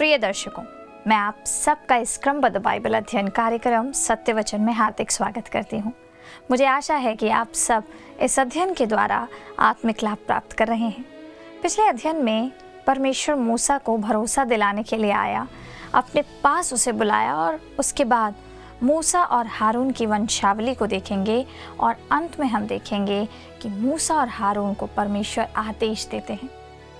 प्रिय दर्शकों, मैं आप सबका इस क्रमबद्ध बाइबल अध्ययन कार्यक्रम सत्य वचन में हार्दिक स्वागत करती हूँ। मुझे आशा है कि आप सब इस अध्ययन के द्वारा आत्मिक लाभ प्राप्त कर रहे हैं। पिछले अध्ययन में परमेश्वर मूसा को भरोसा दिलाने के लिए आया, अपने पास उसे बुलाया और उसके बाद मूसा और हारून की वंशावली को देखेंगे और अंत में हम देखेंगे कि मूसा और हारून को परमेश्वर आदेश देते हैं।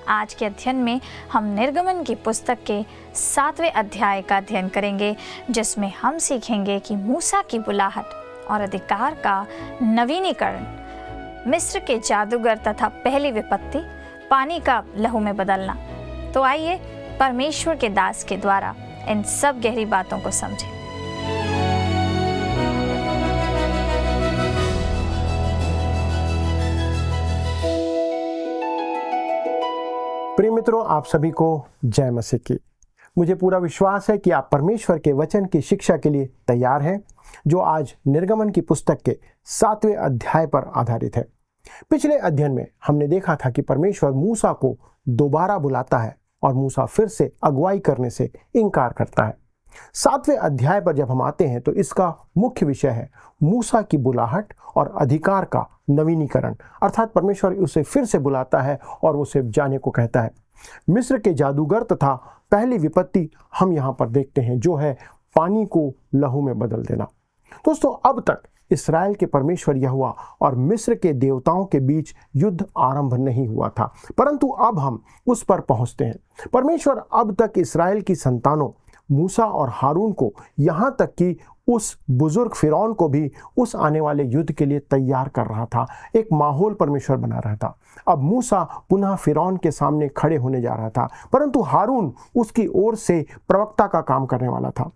आज के अध्ययन में हम निर्गमन की पुस्तक के 7वें अध्याय का अध्ययन करेंगे, जिसमें हम सीखेंगे कि मूसा की बुलाहट और अधिकार का नवीनीकरण, मिस्र के जादूगर तथा पहली विपत्ति, पानी का लहू में बदलना। तो आइए परमेश्वर के दास के द्वारा इन सब गहरी बातों को समझें। प्रिय मित्रों, आप सभी को जय मसीह की। मुझे पूरा विश्वास है कि आप परमेश्वर के वचन की शिक्षा के लिए तैयार हैं, जो आज निर्गमन की पुस्तक के 7वें अध्याय पर आधारित है। पिछले अध्ययन में हमने देखा था कि परमेश्वर मूसा को दोबारा बुलाता है और मूसा फिर से अगुवाई करने से इनकार करता है। 7वें अध्याय पर जब हम आते हैं तो इसका मुख्य विषय है मूसा की बुलाहट और अधिकार का नवीनीकरण, अर्थात परमेश्वर उसे फिर से बुलाता है और उसे जाने को कहता है। मिस्र के जादूगर तथा पहली विपत्ति हम यहाँ पर देखते हैं, जो है पानी को लहू में बदल देना। दोस्तों, अब तक इस्राएल के परमेश्वर यहोवा और मिस्र के देवताओं के बीच युद्ध आरंभ नहीं हुआ था, परंतु अब हम उस पर पहुंचते हैं। परमेश्वर अब तक इस्राएल की संतानों मूसा और हारून को, यहाँ तक कि उस बुजुर्ग फिरौन को भी उस आने वाले युद्ध के लिए तैयार कर रहा था। एक माहौल परमेश्वर बना रहा था। अब मूसा पुनः फिरौन के सामने खड़े होने जा रहा था, परंतु हारून उसकी ओर से प्रवक्ता का काम करने वाला था।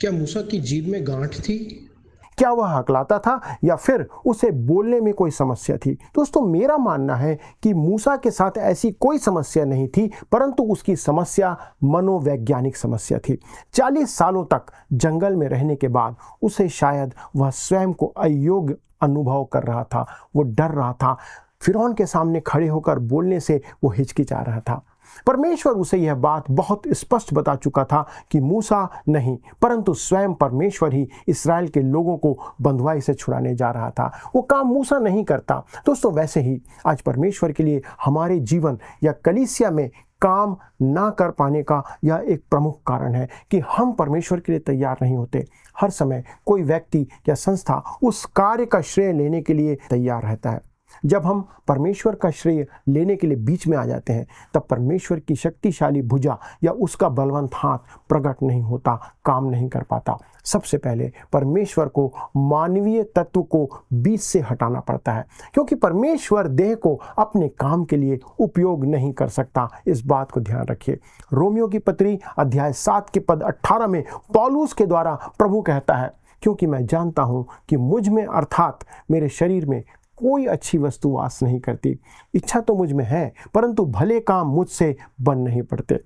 क्या मूसा की जीभ में गांठ थी? क्या वह हकलाता था या फिर उसे बोलने में कोई समस्या थी? दोस्तों, मेरा मानना है कि मूसा के साथ ऐसी कोई समस्या नहीं थी, परंतु उसकी समस्या मनोवैज्ञानिक समस्या थी। 40 सालों तक जंगल में रहने के बाद उसे शायद वह स्वयं को अयोग्य अनुभव कर रहा था। वो डर रहा था। फिरौन के सामने खड़े होकर बोलने से वो हिचकिचा रहा था। परमेश्वर उसे यह बात बहुत स्पष्ट बता चुका था कि मूसा नहीं, परंतु स्वयं परमेश्वर ही इस्राएल के लोगों को बंधुआई से छुड़ाने जा रहा था। वो काम मूसा नहीं करता। दोस्तों, वैसे ही आज परमेश्वर के लिए हमारे जीवन या कलीसिया में काम ना कर पाने का यह एक प्रमुख कारण है कि हम परमेश्वर के लिए तैयार नहीं होते। हर समय कोई व्यक्ति या संस्था उस कार्य का श्रेय लेने के लिए तैयार रहता है। जब हम परमेश्वर का श्रेय लेने के लिए बीच में आ जाते हैं, तब परमेश्वर की शक्तिशाली भुजा या उसका बलवंत हाथ प्रकट नहीं होता, काम नहीं कर पाता। सबसे पहले परमेश्वर को मानवीय तत्व को बीच से हटाना पड़ता है, क्योंकि परमेश्वर देह को अपने काम के लिए उपयोग नहीं कर सकता। इस बात को ध्यान रखिए। रोमियो की पत्री अध्याय 7 के पद 18 में पौलुस के द्वारा प्रभु कहता है, क्योंकि मैं जानता हूँ कि मुझ में अर्थात मेरे शरीर में कोई अच्छी वस्तु वास नहीं करती। इच्छा तो मुझ में है, परंतु भले काम मुझसे बन नहीं पड़ते।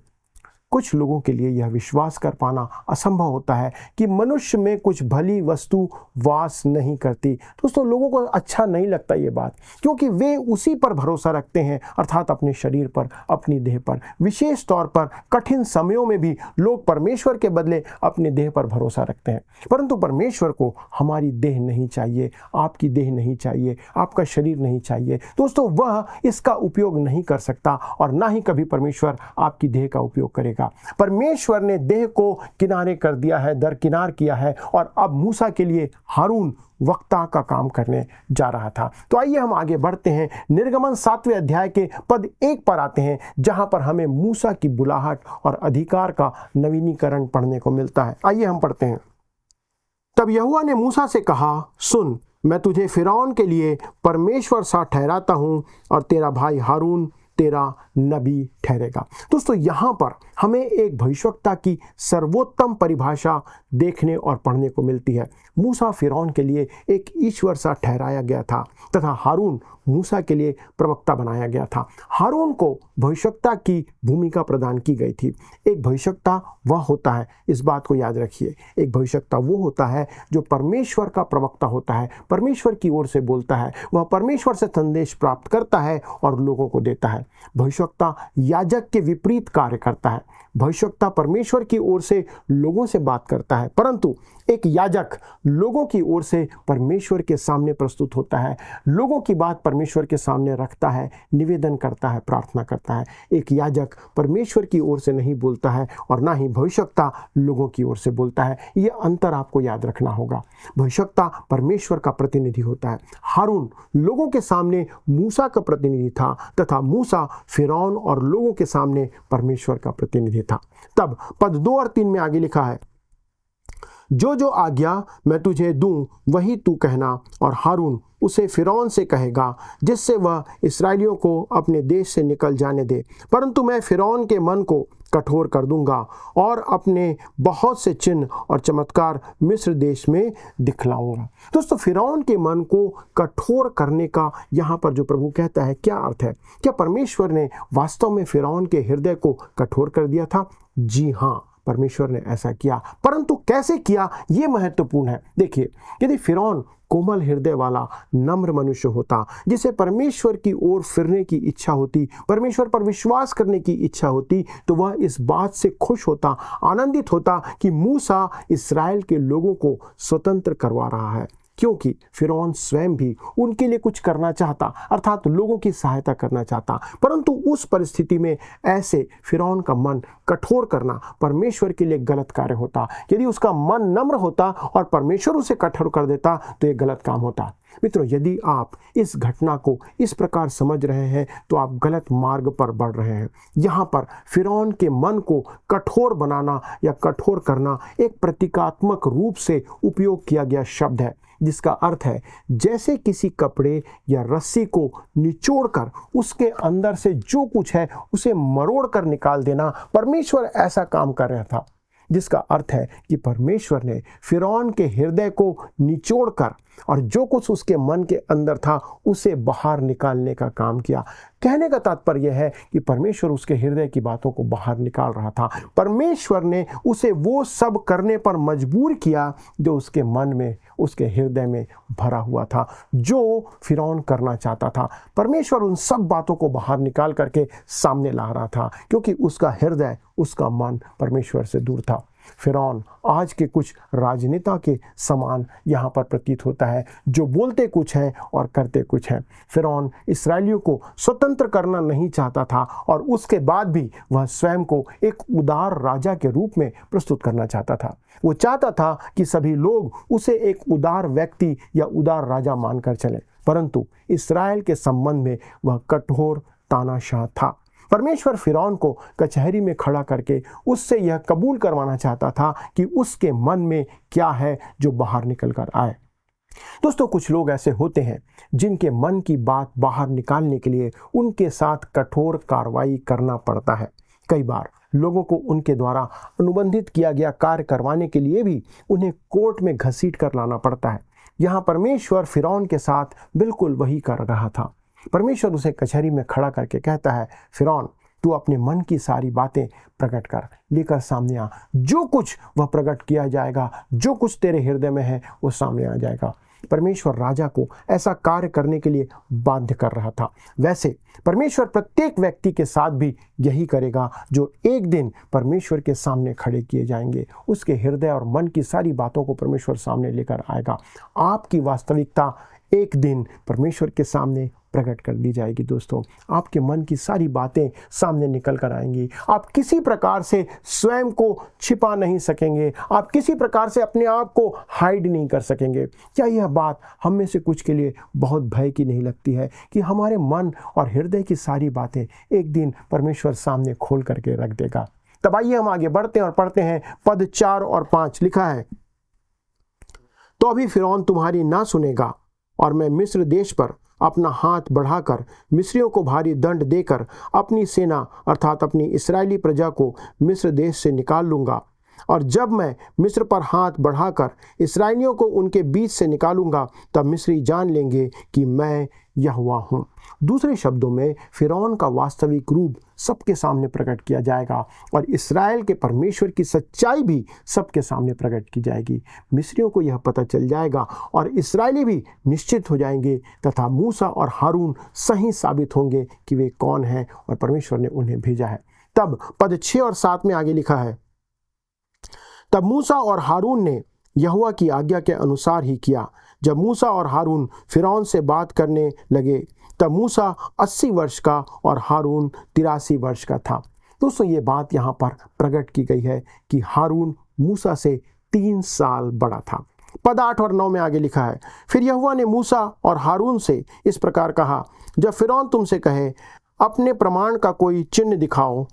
कुछ लोगों के लिए यह विश्वास कर पाना असंभव होता है कि मनुष्य में कुछ भली वस्तु वास नहीं करती। दोस्तों, लोगों को अच्छा नहीं लगता ये बात, क्योंकि वे उसी पर भरोसा रखते हैं, अर्थात अपने शरीर पर, अपनी देह पर। विशेष तौर पर कठिन समयों में भी लोग परमेश्वर के बदले अपने देह पर भरोसा रखते हैं, परंतु परमेश्वर को हमारी देह नहीं चाहिए, आपकी देह नहीं चाहिए, आपका शरीर नहीं चाहिए। दोस्तों, वह इसका उपयोग नहीं कर सकता और ना ही कभी परमेश्वर आपकी देह का उपयोग करेगा। परमेश्वर ने देह को किनारे कर दिया है, दरकिनार किया है, और अब मूसा के लिए हारून वक्ता का काम करने जा रहा था। तो आइए हम आगे बढ़ते हैं। निर्गमन 7वें अध्याय के पद 1 पर आते हैं, जहां पर हमें मूसा की बुलाहट और अधिकार का नवीनीकरण पढ़ने को मिलता है। आइए हम पढ़ते हैं। तब यहोवा ने मूसा से कहा, सुन, मैं तुझे फिरौन के लिए परमेश्वर सा ठहराता हूं और तेरा भाई हारून तेरा नबी ठहरेगा। दोस्तों, यहाँ पर हमें एक भविष्यवक्ता की सर्वोत्तम परिभाषा देखने और पढ़ने को मिलती है। मूसा फिरौन के लिए एक ईश्वर सा ठहराया गया था तथा हारून मूसा के लिए प्रवक्ता बनाया गया था। हारून को भविष्यवक्ता की भूमिका प्रदान की गई थी। एक भविष्यवक्ता वह होता है, इस बात को याद रखिए, एक भविष्यवक्ता वो होता है जो परमेश्वर का प्रवक्ता होता है, परमेश्वर की ओर से बोलता है, वह परमेश्वर से संदेश प्राप्त करता है और लोगों को देता है। भविष्यवक्ता भविष्यवक्ता याजक के विपरीत कार्य करता है। भविष्यवक्ता परमेश्वर की ओर से लोगों से बात करता है, परंतु एक याजक लोगों की ओर से परमेश्वर के सामने प्रस्तुत होता है, लोगों की बात परमेश्वर के सामने रखता है, निवेदन करता है, प्रार्थना करता है। एक याजक परमेश्वर की ओर से नहीं बोलता है और ना ही भविष्यवक्ता लोगों की ओर से बोलता है। ये अंतर आपको याद रखना होगा। भविष्यवक्ता परमेश्वर का प्रतिनिधि होता है। हारून लोगों के सामने मूसा का प्रतिनिधि था तथा मूसा फिरौन और लोगों के सामने परमेश्वर का प्रतिनिधि था। तब पद 2 और 3 में आगे लिखा है, जो जो आज्ञा मैं तुझे दूं वही तू कहना, और हारून उसे फिरौन से कहेगा जिससे वह इस्राएलियों को अपने देश से निकल जाने दे। परंतु मैं फिरौन के मन को कठोर कर दूंगा और अपने बहुत से चिन्ह और चमत्कार मिस्र देश में दिखलाऊंगा। दोस्तों, फिरौन के मन को कठोर करने का यहाँ पर जो प्रभु कहता है, क्या अर्थ है? क्या परमेश्वर ने वास्तव में फिरौन के हृदय को कठोर कर दिया था? जी हाँ, परमेश्वर ने ऐसा किया, परंतु कैसे किया ये महत्वपूर्ण है। देखिए, यदि फिरौन कोमल हृदय वाला नम्र मनुष्य होता, जिसे परमेश्वर की ओर फिरने की इच्छा होती, परमेश्वर पर विश्वास करने की इच्छा होती, तो वह इस बात से खुश होता, आनंदित होता कि मूसा इस्राएल के लोगों को स्वतंत्र करवा रहा है, क्योंकि फिरौन स्वयं भी उनके लिए कुछ करना चाहता, अर्थात लोगों की सहायता करना चाहता। परंतु उस परिस्थिति में ऐसे फिरौन का मन कठोर करना परमेश्वर के लिए गलत कार्य होता। यदि उसका मन नम्र होता और परमेश्वर उसे कठोर कर देता तो ये गलत काम होता। मित्रों, यदि आप इस घटना को इस प्रकार समझ रहे हैं तो आप गलत मार्ग पर बढ़ रहे हैं। यहाँ पर फिरौन के मन को कठोर बनाना या कठोर करना एक प्रतीकात्मक रूप से उपयोग किया गया शब्द है, जिसका अर्थ है जैसे किसी कपड़े या रस्सी को निचोड़कर उसके अंदर से जो कुछ है उसे मरोड़ कर निकाल देना। परमेश्वर ऐसा काम कर रहा था, जिसका अर्थ है कि परमेश्वर ने फिरौन के हृदय को निचोड़कर और जो कुछ उसके मन के अंदर था उसे बाहर निकालने का काम किया। कहने का तात्पर्य है कि परमेश्वर उसके हृदय की बातों को बाहर निकाल रहा था। परमेश्वर ने उसे वो सब करने पर मजबूर किया जो उसके मन में, उसके हृदय में भरा हुआ था, जो फिरौन करना चाहता था। परमेश्वर उन सब बातों को बाहर निकाल करके सामने ला रहा था, क्योंकि उसका हृदय, उसका मन परमेश्वर से दूर था। फिरौन आज के कुछ राजनेता के समान यहाँ पर प्रतीत होता है, जो बोलते कुछ हैं और करते कुछ हैं। फिरौन इस्राएलियों को स्वतंत्र करना नहीं चाहता था और उसके बाद भी वह स्वयं को एक उदार राजा के रूप में प्रस्तुत करना चाहता था। वो चाहता था कि सभी लोग उसे एक उदार व्यक्ति या उदार राजा मानकर चलें, परंतु इस्राएल के संबंध में वह कठोर तानाशाह था। परमेश्वर फिरौन को कचहरी में खड़ा करके उससे यह कबूल करवाना चाहता था कि उसके मन में क्या है जो बाहर निकल कर आए। दोस्तों, कुछ लोग ऐसे होते हैं जिनके मन की बात बाहर निकालने के लिए उनके साथ कठोर कार्रवाई करना पड़ता है। कई बार लोगों को उनके द्वारा अनुबंधित किया गया कार्य करवाने के लिए भी उन्हें कोर्ट में घसीट कर लाना पड़ता है। यहाँ परमेश्वर फिरौन के साथ बिल्कुल वही कर रहा था। परमेश्वर उसे कचहरी में खड़ा करके कहता है, फिरौन, तू अपने मन की सारी बातें प्रकट कर, लेकर सामने आ। जो कुछ वह प्रकट किया जाएगा, जो कुछ तेरे हृदय में है वो सामने आ जाएगा। परमेश्वर राजा को ऐसा कार्य करने के लिए बाध्य कर रहा था। वैसे परमेश्वर प्रत्येक व्यक्ति के साथ भी यही करेगा जो एक दिन परमेश्वर के सामने खड़े किए जाएंगे। उसके हृदय और मन की सारी बातों को परमेश्वर सामने लेकर आएगा। आपकी वास्तविकता एक दिन परमेश्वर के सामने प्रकट कर दी जाएगी। दोस्तों, आपके मन की सारी बातें सामने निकल कर आएंगी। आप किसी प्रकार से स्वयं को छिपा नहीं सकेंगे, आप किसी प्रकार से अपने आप को हाइड नहीं कर सकेंगे। क्या यह बात हम में से कुछ के लिए बहुत भय की नहीं लगती है कि हमारे मन और हृदय की सारी बातें एक दिन परमेश्वर सामने खोल करके रख देगा? तब आइए हम आगे बढ़ते हैं और पढ़ते हैं पद 4 और 5। लिखा है, तो अभी फिरौन तुम्हारी ना सुनेगा और मैं मिस्र देश पर अपना हाथ बढ़ाकर मिस्रियों को भारी दंड देकर अपनी सेना अर्थात अपनी इस्राएली प्रजा को मिस्र देश से निकाल लूँगा। और जब मैं मिस्र पर हाथ बढ़ाकर इस्राएलियों को उनके बीच से निकालूंगा, तब मिस्री जान लेंगे कि मैं यहोवा हूँ। दूसरे शब्दों में फ़िरौन का वास्तविक रूप सबके सामने प्रकट किया जाएगा और इस्राएल के परमेश्वर की सच्चाई भी सबके सामने प्रकट की जाएगी। मिस्रियों को यह पता चल जाएगा और इस्राएली भी निश्चित हो जाएंगे तथा मूसा और हारून सही साबित होंगे कि वे कौन हैं और परमेश्वर ने उन्हें भेजा है। तब पद 6 और 7 में आगे लिखा है, तब मूसा और हारून ने यहोवा की आज्ञा के अनुसार ही किया। जब मूसा और हारून फ़िरौन से बात करने लगे, तब मूसा 80 वर्ष का और हारून 83 वर्ष का था। दोस्तों, ये बात यहाँ पर प्रकट की गई है कि हारून मूसा से 3 साल बड़ा था। पद 8 और 9 में आगे लिखा है, फिर यहोवा ने मूसा और हारून से इस प्रकार कहा, जब फ़िरौन तुमसे कहे अपने प्रमाण का कोई चिन्ह दिखाओ,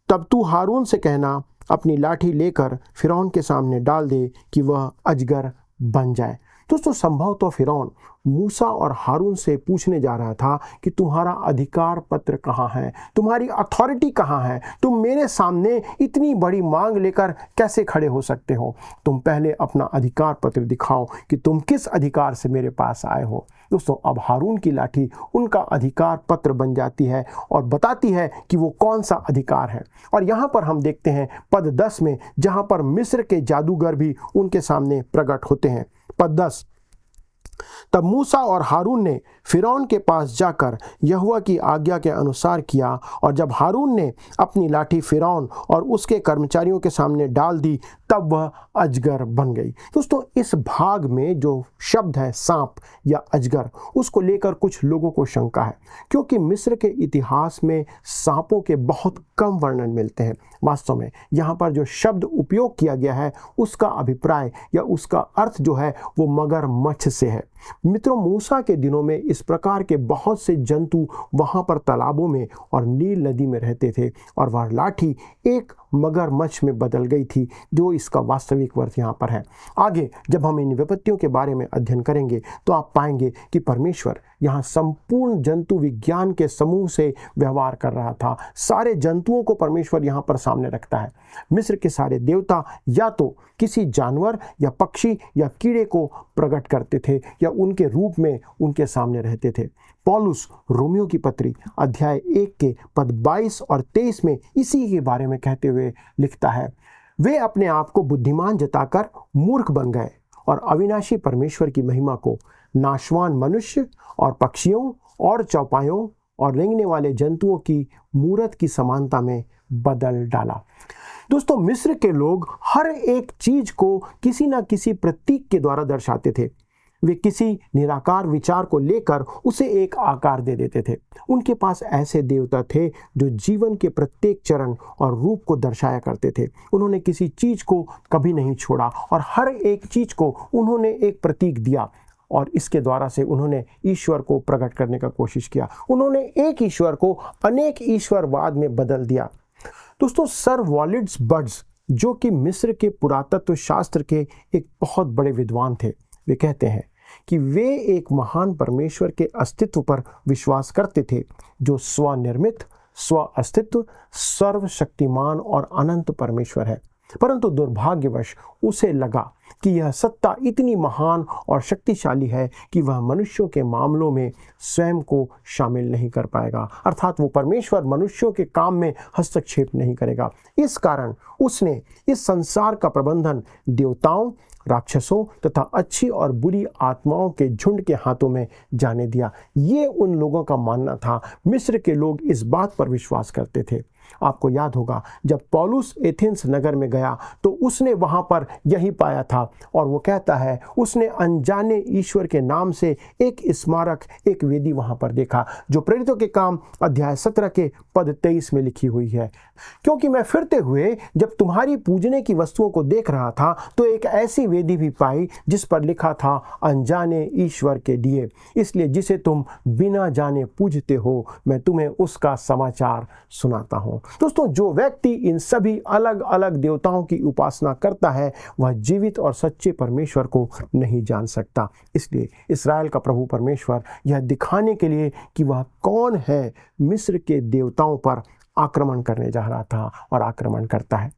तब तू हारून से कहना अपनी लाठी लेकर फ़िरौन के सामने डाल दे कि वह अजगर बन जाए। दोस्तों, संभव तो फ़िरौन मूसा और हारून से पूछने जा रहा था कि तुम्हारा अधिकार पत्र कहाँ है, तुम्हारी अथॉरिटी कहाँ है, तुम मेरे सामने इतनी बड़ी मांग लेकर कैसे खड़े हो सकते हो, तुम पहले अपना अधिकार पत्र दिखाओ कि तुम किस अधिकार से मेरे पास आए हो। दोस्तों, अब हारून की लाठी उनका अधिकार पत्र बन जाती है और बताती है कि वो कौन सा अधिकार है। और यहाँ पर हम देखते हैं पद 10 में, जहाँ पर मिस्र के जादूगर भी उनके सामने प्रकट होते हैं। पद 10, तब मूसा और हारून ने फ़िरौन के पास जाकर यहोवा की आज्ञा के अनुसार किया, और जब हारून ने अपनी लाठी फ़िरौन और उसके कर्मचारियों के सामने डाल दी, तब वह अजगर बन गई। दोस्तों, इस भाग में जो शब्द है सांप या अजगर, उसको लेकर कुछ लोगों को शंका है, क्योंकि मिस्र के इतिहास में सांपों के बहुत कम वर्णन मिलते हैं। वास्तव में यहाँ पर जो शब्द उपयोग किया गया है उसका अभिप्राय या उसका अर्थ जो है वो मगरमच्छ से है। मित्रों, मूसा के दिनों में इस प्रकार के बहुत से जंतु वहाँ पर तालाबों में और नील नदी में रहते थे, और वह लाठी एक मगरमच्छ में बदल गई थी, जो इसका वास्तविक अर्थ यहाँ पर है। आगे जब हम इन विपत्तियों के बारे में अध्ययन करेंगे तो आप पाएंगे कि परमेश्वर यहाँ संपूर्ण जंतु विज्ञान के समूह से व्यवहार कर रहा था। सारे जंतुओं को परमेश्वर यहाँ पर सामने रखता है। मिस्र के सारे देवता या तो किसी जानवर या पक्षी या कीड़े को प्रकट करते थे या उनके रूप में उनके सामने रहते थे। पौलुस रोमियो की पत्री अध्याय 1 के पद 22 और 23 में इसी के बारे में कहते हुए लिखता है, वे अपने आप को बुद्धिमान जताकर मूर्ख बन गए और अविनाशी परमेश्वर की महिमा को नाशवान मनुष्य और पक्षियों और चौपायों और रेंगने वाले जंतुओं की मूरत की समानता में बदल डाला। दोस्तों, मिस्र के लोग हर एक चीज को किसी न किसी प्रतीक के द्वारा दर्शाते थे। वे किसी निराकार विचार को लेकर उसे एक आकार दे देते थे। उनके पास ऐसे देवता थे जो जीवन के प्रत्येक चरण और रूप को दर्शाया करते थे। उन्होंने किसी चीज को कभी नहीं छोड़ा और हर एक चीज को उन्होंने एक प्रतीक दिया, और इसके द्वारा से उन्होंने ईश्वर को प्रकट करने का कोशिश किया। उन्होंने एक ईश्वर को अनेक ईश्वरवाद में बदल दिया। दोस्तों, सर वॉलिड्स बर्ड्स, जो कि मिस्र के पुरातत्व शास्त्र के एक बहुत बड़े विद्वान थे, वे कहते हैं कि वे एक महान परमेश्वर के अस्तित्व पर विश्वास करते थे, जो स्वनिर्मित, स्व अस्तित्व, सर्वशक्तिमान और अनंत परमेश्वर है। परंतु दुर्भाग्यवश उसे लगा कि यह सत्ता इतनी महान और शक्तिशाली है कि वह मनुष्यों के मामलों में स्वयं को शामिल नहीं कर पाएगा, अर्थात वो परमेश्वर मनुष्यों के काम में हस्तक्षेप नहीं करेगा। इस कारण उसने इस संसार का प्रबंधन देवताओं, राक्षसों तथा अच्छी और बुरी आत्माओं के झुंड के हाथों में जाने दिया। ये उन लोगों का मानना था। मिस्र के लोग इस बात पर विश्वास करते थे। आपको याद होगा, जब पौलुस एथेंस नगर में गया तो उसने वहां पर यही पाया था, और वो कहता है उसने अनजाने ईश्वर के नाम से एक स्मारक, एक वेदी वहां पर देखा, जो प्रेरितों के काम अध्याय 17 के पद 23 में लिखी हुई है। क्योंकि मैं फिरते हुए जब तुम्हारी पूजने की वस्तुओं को देख रहा था तो एक ऐसी वेदी भी पाई जिस पर लिखा था अनजाने ईश्वर के लिए, इसलिए जिसे तुम बिना जाने पूजते हो, मैं तुम्हें उसका समाचार सुनाता हूँ। दोस्तों, जो व्यक्ति इन सभी अलग अलग देवताओं की उपासना करता है वह जीवित और सच्चे परमेश्वर को नहीं जान सकता। इसलिए इस्राएल का प्रभु परमेश्वर यह दिखाने के लिए कि वह कौन है, मिस्र के देवताओं पर आक्रमण करने जा रहा था और आक्रमण करता है।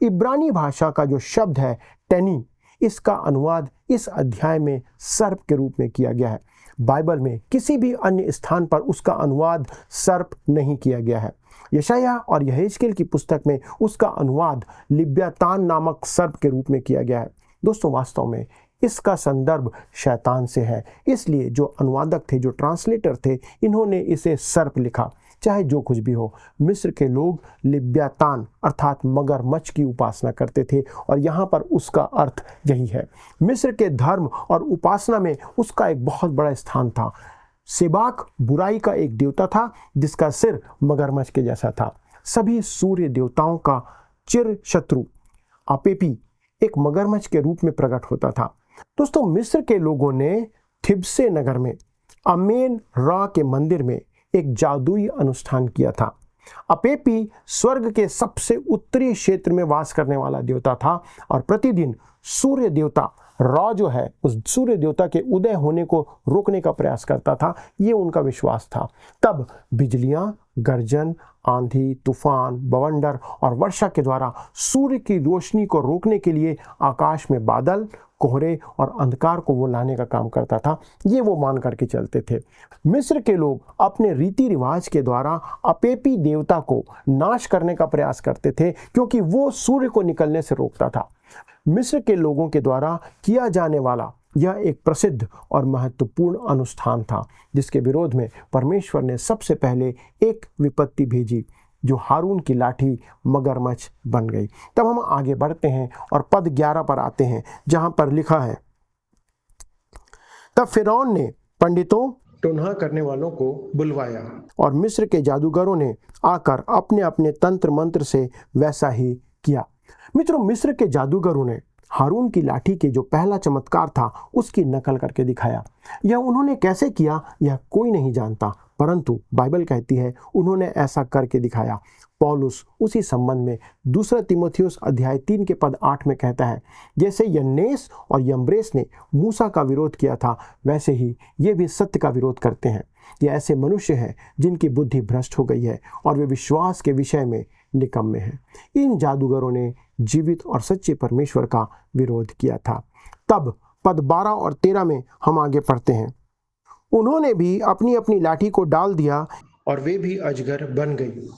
इब्रानी भाषा का जो शब्द है टेनी, इसका अनुवाद इस अध्याय में सर्प के रूप में किया गया है। बाइबल में किसी भी अन्य स्थान पर उसका अनुवाद सर्प नहीं किया गया है। यशायाह और यहेजकेल की पुस्तक में उसका अनुवाद लिव्यातान नामक सर्प के रूप में किया गया है। दोस्तों, वास्तव में इसका संदर्भ शैतान से है, इसलिए जो अनुवादक थे, जो ट्रांसलेटर थे, इन्होंने इसे सर्प लिखा। चाहे जो कुछ भी हो, मिस्र के लोग लिव्यातान अर्थात मगरमच्छ की उपासना करते थे और यहाँ पर उसका अर्थ यही है। मिस्र के धर्म और उपासना में उसका एक बहुत बड़ा स्थान था। सेबाक बुराई का एक देवता था जिसका सिर मगरमच्छ के जैसा था। सभी सूर्य देवताओं का चिर शत्रु अपेपी एक मगरमच्छ के रूप में प्रकट होता था। दोस्तों, मिस्र के लोगों ने थिब्से नगर में अमेन रा के मंदिर में एक जादुई अनुष्ठान किया था। अपेपी स्वर्ग के सबसे उत्तरी क्षेत्र में वास करने वाला देवता था और प्रतिदिन सूर्य देवता रा जो है, उस सूर्य देवता के उदय होने को रोकने का प्रयास करता था। ये उनका विश्वास था। तब बिजलियां, गर्जन, आंधी, तूफान, बवंडर और वर्षा के द्वारा सूर्य की रोशनी को रोकने के लिए आकाश में बादल, कोहरे और अंधकार को वो लाने का काम करता था। ये वो मान करके चलते थे। मिस्र के लोग अपने रीति रिवाज के द्वारा अपेपी देवता को नाश करने का प्रयास करते थे क्योंकि वो सूर्य को निकलने से रोकता था। मिस्र के लोगों के द्वारा किया जाने वाला यह एक प्रसिद्ध और महत्वपूर्ण अनुष्ठान था जिसके विरोध में परमेश्वर ने सबसे पहले एक विपत्ति भेजी जो हारून की लाठी मगरमच्छ बन गई। तब हम आगे बढ़ते हैं और पद 11 पर आते हैं जहां पर लिखा है, तब फिरौन ने पंडितों, टोन्हा करने वालों को बुलवाया और मिस्र के जादूगरों ने आकर अपने अपने तंत्र मंत्र से वैसा ही किया। मित्रों, मिस्र के जादूगरों ने हारून की लाठी के जो पहला चमत्कार था उसकी नकल करके दिखाया। यह उन्होंने कैसे किया यह कोई नहीं जानता, परंतु बाइबल कहती है उन्होंने ऐसा करके दिखाया। पौलुस उसी संबंध में दूसरा तीमुथियुस अध्याय 3 के पद 8 में कहता है, जैसे यन्नेस और यम्ब्रेस ने मूसा का विरोध किया था वैसे ही ये भी सत्य का विरोध करते हैं। ये ऐसे मनुष्य हैं जिनकी बुद्धि भ्रष्ट हो गई है और वे विश्वास के विषय में निकम्मे हैं। इन जादूगरों ने जीवित और सच्चे परमेश्वर का विरोध किया था। तब पद 12 और 13 में हम आगे पढ़ते हैं, उन्होंने भी अपनी अपनी लाठी को डाल दिया और वे भी अजगर बन गई,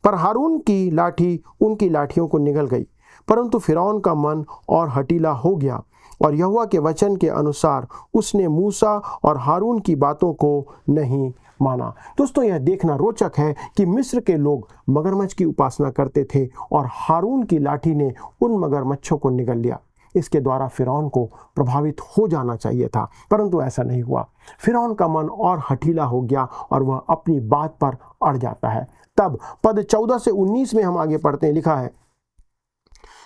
पर हारून की लाठी उनकी लाठियों को निगल गई। परंतु फिरौन का मन और हठीला हो गया और यहोवा के वचन के अनुसार उसने मूसा और हारून की बातों को नहीं माना। दोस्तों, यह देखना रोचक है कि मिस्र के लोग मगरमच्छ की उपासना करते थे और हारून की लाठी ने उन मगरमच्छों को निगल लिया। इसके द्वारा फिरौन को प्रभावित हो जाना चाहिए था, परंतु ऐसा नहीं हुआ। फिरौन का मन और हठीला हो गया और वह अपनी बात पर अड़ जाता है। तब पद 14 से 19 में हम आगे पढ़ते हैं, लिखा है,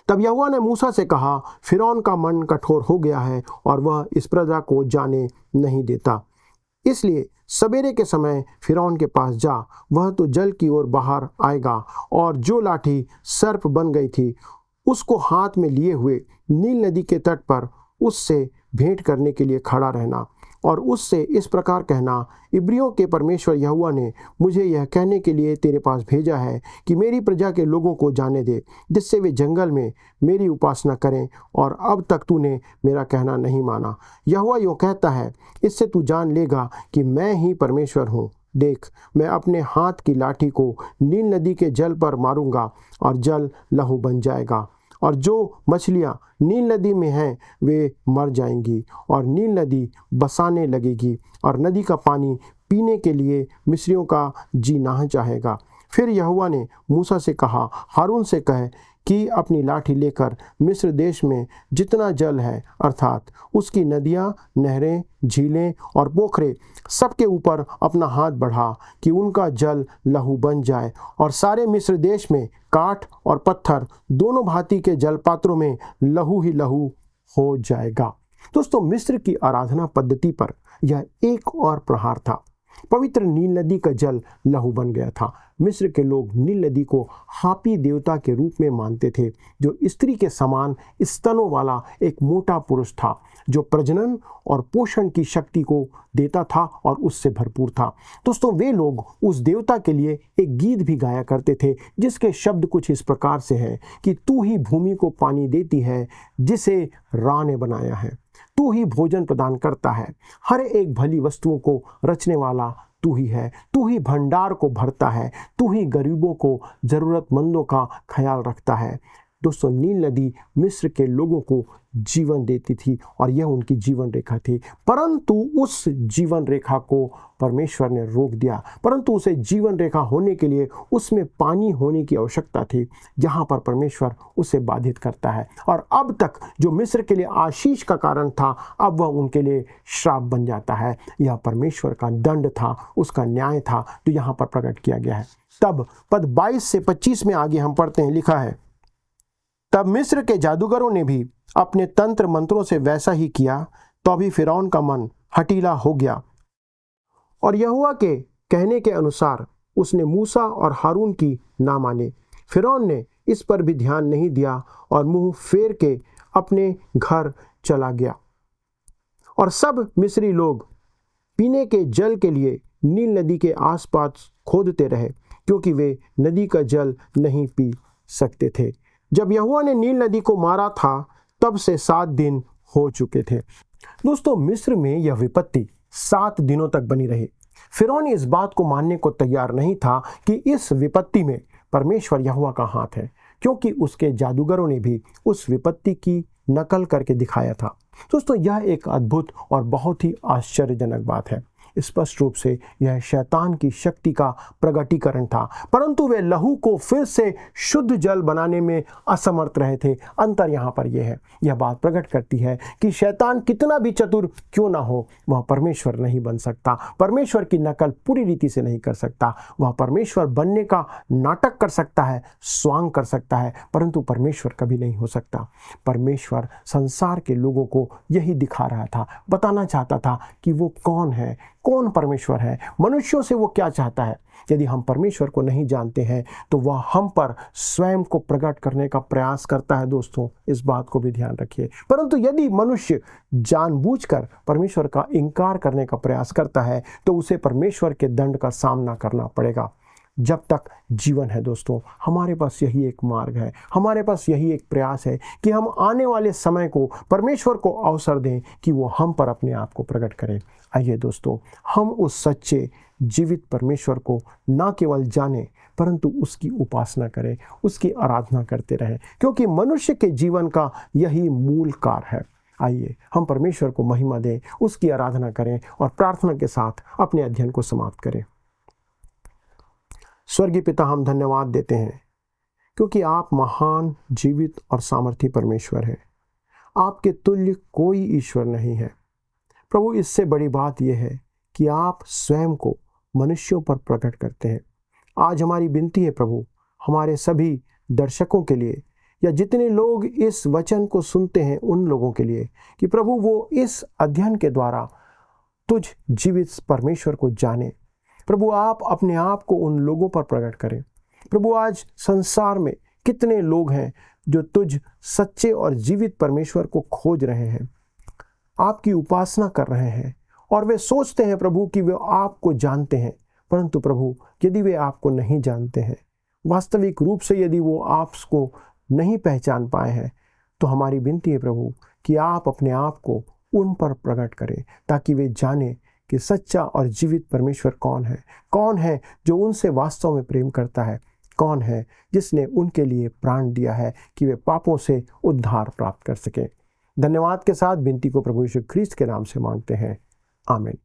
तब यहोवा ने मूसा से कहा, फिरौन का मन कठोर हो गया है और वह इस प्रजा को जाने नहीं देता। इसलिए सवेरे के समय फिरौन के पास जा, वह तो जल की ओर बाहर आएगा और जो लाठी सर्प बन गई थी उसको हाथ में लिए हुए नील नदी के तट पर उससे भेंट करने के लिए खड़ा रहना और उससे इस प्रकार कहना, इब्रियों के परमेश्वर यहोवा ने मुझे यह कहने के लिए तेरे पास भेजा है कि मेरी प्रजा के लोगों को जाने दे, जिससे वे जंगल में मेरी उपासना करें, और अब तक तूने मेरा कहना नहीं माना। यहोवा यूँ कहता है, इससे तू जान लेगा कि मैं ही परमेश्वर हूँ। देख, मैं अपने हाथ की लाठी को नील नदी के जल पर मारूंगा और जल लहू बन जाएगा, और जो मछलियाँ नील नदी में हैं वे मर जाएंगी और नील नदी बसाने लगेगी और नदी का पानी पीने के लिए मिस्रियों का जी ना चाहेगा। फिर यहोवा ने मूसा से कहा, हारून से कह कि अपनी लाठी लेकर मिस्र देश में जितना जल है अर्थात उसकी नदियाँ, नहरें, झीलें और पोखरे सबके ऊपर अपना हाथ बढ़ा कि उनका जल लहू बन जाए, और सारे मिस्र देश में काठ और पत्थर दोनों भांति के जलपात्रों में लहू ही लहू हो जाएगा। दोस्तों, मिस्र की आराधना पद्धति पर यह एक और प्रहार था। पवित्र नील नदी का जल लहू बन गया था। मिस्र के लोग नील नदी को हापी देवता के रूप में मानते थे, जो स्त्री के समान स्तनों वाला एक मोटा पुरुष था, जो प्रजनन और पोषण की शक्ति को देता था और उससे भरपूर था। दोस्तों, वे लोग उस देवता के लिए एक गीत भी गाया करते थे, जिसके शब्द कुछ इस प्रकार से हैं कि तू ही भूमि को पानी देती है जिसे रा ने बनाया है, तू ही भोजन प्रदान करता है, हर एक भली वस्तुओं को रचने वाला तू ही है, तू ही भंडार को भरता है, तू ही गरीबों को जरूरतमंदों का ख्याल रखता है। दोस्तों, नील नदी मिस्र के लोगों को जीवन देती थी और यह उनकी जीवन रेखा थी, परंतु उस जीवन रेखा को परमेश्वर ने रोक दिया। परंतु उसे जीवन रेखा होने के लिए उसमें पानी होने की आवश्यकता थी, जहाँ पर परमेश्वर उसे बाधित करता है। और अब तक जो मिस्र के लिए आशीष का कारण था, अब वह उनके लिए श्राप बन जाता है। यह परमेश्वर का दंड था, उसका न्याय था, जो यहाँ पर प्रकट किया गया है। तब पद 22 से 25 में आगे हम पढ़ते हैं, लिखा है, तब मिस्र के जादूगरों ने भी अपने तंत्र मंत्रों से वैसा ही किया, तो अभी फिरौन का मन हठीला हो गया और यहोवा के कहने के अनुसार उसने मूसा और हारून की ना माने। फिरौन ने इस पर भी ध्यान नहीं दिया और मुंह फेर के अपने घर चला गया। और सब मिस्री लोग पीने के जल के लिए नील नदी के आसपास खोदते रहे, क्योंकि वे नदी का जल नहीं पी सकते थे। जब यहोवा ने नील नदी को मारा था, तब से 7 दिन हो चुके थे। दोस्तों, मिस्र में यह विपत्ति 7 दिनों तक बनी रही। फिरौन इस बात को मानने को तैयार नहीं था कि इस विपत्ति में परमेश्वर यहोवा का हाथ है, क्योंकि उसके जादूगरों ने भी उस विपत्ति की नकल करके दिखाया था। दोस्तों, यह एक अद्भुत और बहुत ही आश्चर्यजनक बात है। स्पष्ट रूप से यह शैतान की शक्ति का प्रगटीकरण था, परंतु वे लहू को फिर से शुद्ध जल बनाने में असमर्थ रहे थे। अंतर यहाँ पर यह है, यह बात प्रकट करती है कि शैतान कितना भी चतुर क्यों ना हो, वह परमेश्वर नहीं बन सकता, परमेश्वर की नकल पूरी रीति से नहीं कर सकता। वह परमेश्वर बनने का नाटक कर सकता है, स्वांग कर सकता है, परंतु परमेश्वर कभी नहीं हो सकता। परमेश्वर संसार के लोगों को यही दिखा रहा था, बताना चाहता था कि वो कौन है, कौन परमेश्वर है, मनुष्यों से वो क्या चाहता है। यदि हम परमेश्वर को नहीं जानते हैं तो वह हम पर स्वयं को प्रकट करने का प्रयास करता है। दोस्तों, इस बात को भी ध्यान रखिए। परंतु यदि मनुष्य जानबूझकर परमेश्वर का इनकार करने का प्रयास करता है तो उसे परमेश्वर के दंड का सामना करना पड़ेगा। जब तक जीवन है दोस्तों, हमारे पास यही एक मार्ग है, हमारे पास यही एक प्रयास है कि हम आने वाले समय को परमेश्वर को अवसर दें कि वो हम पर अपने आप को प्रकट करें। आइए दोस्तों, हम उस सच्चे जीवित परमेश्वर को न केवल जानें परंतु उसकी उपासना करें, उसकी आराधना करते रहें, क्योंकि मनुष्य के जीवन का यही मूल कार्य है। आइए हम परमेश्वर को महिमा दें, उसकी आराधना करें और प्रार्थना के साथ अपने अध्ययन को समाप्त करें। स्वर्गीय पिता, हम धन्यवाद देते हैं क्योंकि आप महान, जीवित और सामर्थी परमेश्वर हैं। आपके तुल्य कोई ईश्वर नहीं है। प्रभु, इससे बड़ी बात यह है कि आप स्वयं को मनुष्यों पर प्रकट करते हैं। आज हमारी विनती है प्रभु, हमारे सभी दर्शकों के लिए या जितने लोग इस वचन को सुनते हैं उन लोगों के लिए, कि प्रभु वो इस अध्ययन के द्वारा तुझ जीवित परमेश्वर को जाने। प्रभु, आप अपने आप को उन लोगों पर प्रकट करें। प्रभु, आज संसार में कितने लोग हैं जो तुझ सच्चे और जीवित परमेश्वर को खोज रहे हैं, आपकी उपासना कर रहे हैं, और वे सोचते हैं प्रभु कि वे आपको जानते हैं, परंतु प्रभु यदि वे आपको नहीं जानते हैं, वास्तविक रूप से यदि वो आपको नहीं पहचान पाए हैं, तो हमारी विनती है प्रभु कि आप अपने आप को उन पर प्रकट करें, ताकि वे जाने कि सच्चा और जीवित परमेश्वर कौन है जो उनसे वास्तव में प्रेम करता है, कौन है जिसने उनके लिए प्राण दिया है कि वे पापों से उद्धार प्राप्त कर सकें। धन्यवाद के साथ विनती को प्रभु यीशु ख्रीस्त के नाम से मांगते हैं, आमीन।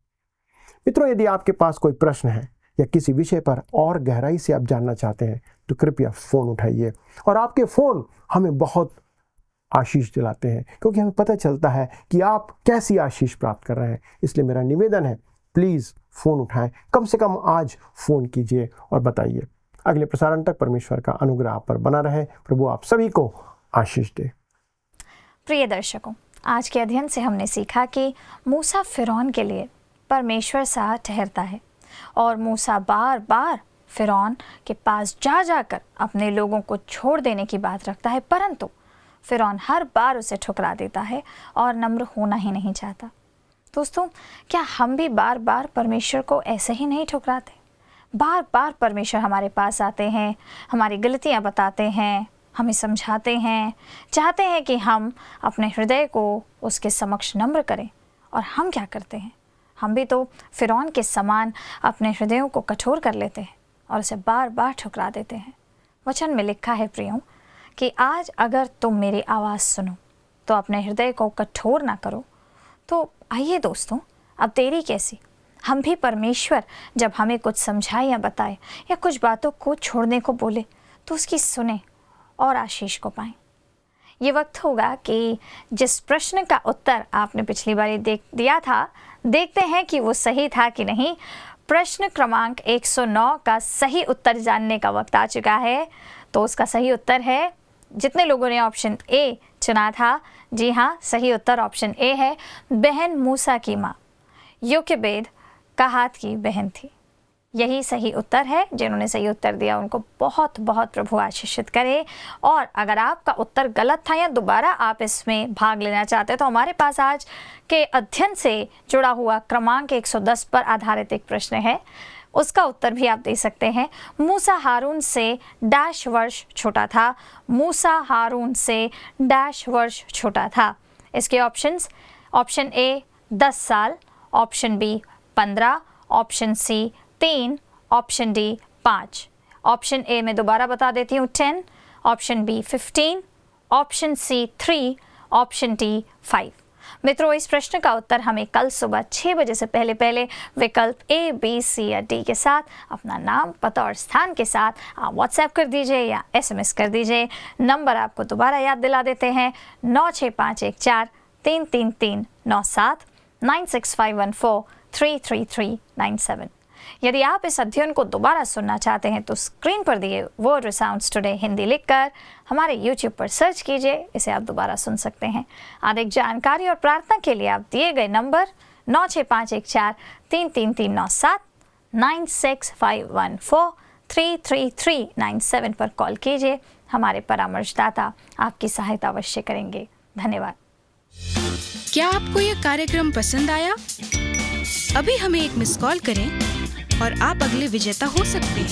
मित्रों, यदि आपके पास कोई प्रश्न है या किसी विषय पर और गहराई से आप जानना चाहते हैं तो कृपया फ़ोन उठाइए। और आपके फ़ोन हमें बहुत आशीष दिलाते हैं, क्योंकि हमें पता चलता है कि आप कैसी आशीष प्राप्त कर रहे हैं। इसलिए मेरा निवेदन है, प्लीज़ फ़ोन उठाएं, कम से कम आज फ़ोन कीजिए और बताइए। अगले प्रसारण तक परमेश्वर का अनुग्रह आप पर बना रहे। प्रभु आप सभी को आशीष दे। प्रिय दर्शकों, आज के अध्ययन से हमने सीखा कि मूसा फिरौन के लिए परमेश्वर सा ठहरता है। और मूसा बार बार फ़िरौन के पास जा जाकर अपने लोगों को छोड़ देने की बात रखता है, परंतु फ़िरौन हर बार उसे ठुकरा देता है और नम्र होना ही नहीं चाहता। दोस्तों, क्या हम भी बार बार परमेश्वर को ऐसे ही नहीं ठुकराते? बार बार परमेश्वर हमारे पास आते हैं, हमारी गलतियां बताते हैं, हमें समझाते हैं, चाहते हैं कि हम अपने हृदय को उसके समक्ष नम्र करें। और हम क्या करते हैं? हम भी तो फ़िरौन के समान अपने हृदयों को कठोर कर लेते हैं और उसे बार बार ठुकरा देते हैं। वचन में लिखा है प्रियों कि आज अगर तुम मेरी आवाज़ सुनो तो अपने हृदय को कठोर ना करो। तो आइए दोस्तों, अब देरी कैसी, हम भी परमेश्वर जब हमें कुछ समझाए या बताए या कुछ बातों को छोड़ने को बोले तो उसकी सुने और आशीष को पाएं। ये वक्त होगा कि जिस प्रश्न का उत्तर आपने पिछली बार दिया था, देखते हैं कि वो सही था कि नहीं। प्रश्न क्रमांक 109 का सही उत्तर जानने का वक्त आ चुका है। तो उसका सही उत्तर है, जितने लोगों ने ऑप्शन ए चुना था, जी हाँ, सही उत्तर ऑप्शन ए है। बहन मूसा की माँ योकेबेद कहात की बहन थी। यही सही उत्तर है। जिन्होंने सही उत्तर दिया उनको बहुत बहुत प्रभु आशीषित करे। और अगर आपका उत्तर गलत था या दोबारा आप इसमें भाग लेना चाहते हैं तो हमारे पास आज के अध्ययन से जुड़ा हुआ क्रमांक 110 पर आधारित एक प्रश्न है, उसका उत्तर भी आप दे सकते हैं। मूसा हारून से डैश वर्ष छोटा था। मूसा हारून से डैश वर्ष छोटा था। इसके ऑप्शंस, ऑप्शन ए 10 साल, option B 15, option C 3, option D 5। Option A में दोबारा बता देती हूँ 10, option B 15, option C 3, option D 5। मित्रों, इस प्रश्न का उत्तर हमें कल सुबह 6 बजे से पहले विकल्प ए, बी, सी या डी के साथ अपना नाम, पता और स्थान के साथ आप व्हाट्सएप कर दीजिए या SMS कर दीजिए। नंबर आपको दोबारा याद दिला देते हैं, 9651433397, 9651433397। यदि आप इस अध्ययन को दोबारा सुनना चाहते हैं तो स्क्रीन पर दिए वर्ड रिसाउंड्स टुडे हिंदी लिखकर हमारे YouTube पर सर्च कीजिए, इसे आप दोबारा सुन सकते हैं। अधिक जानकारी और प्रार्थना के लिए आप दिए गए नंबर 9651433397, 9651433397 पर कॉल कीजिए। हमारे परामर्शदाता आपकी सहायता अवश्य करेंगे। धन्यवाद। क्या आपको यह कार्यक्रम पसंद आया? अभी हमें एक मिस कॉल करें और आप अगले विजेता हो सकते हैं।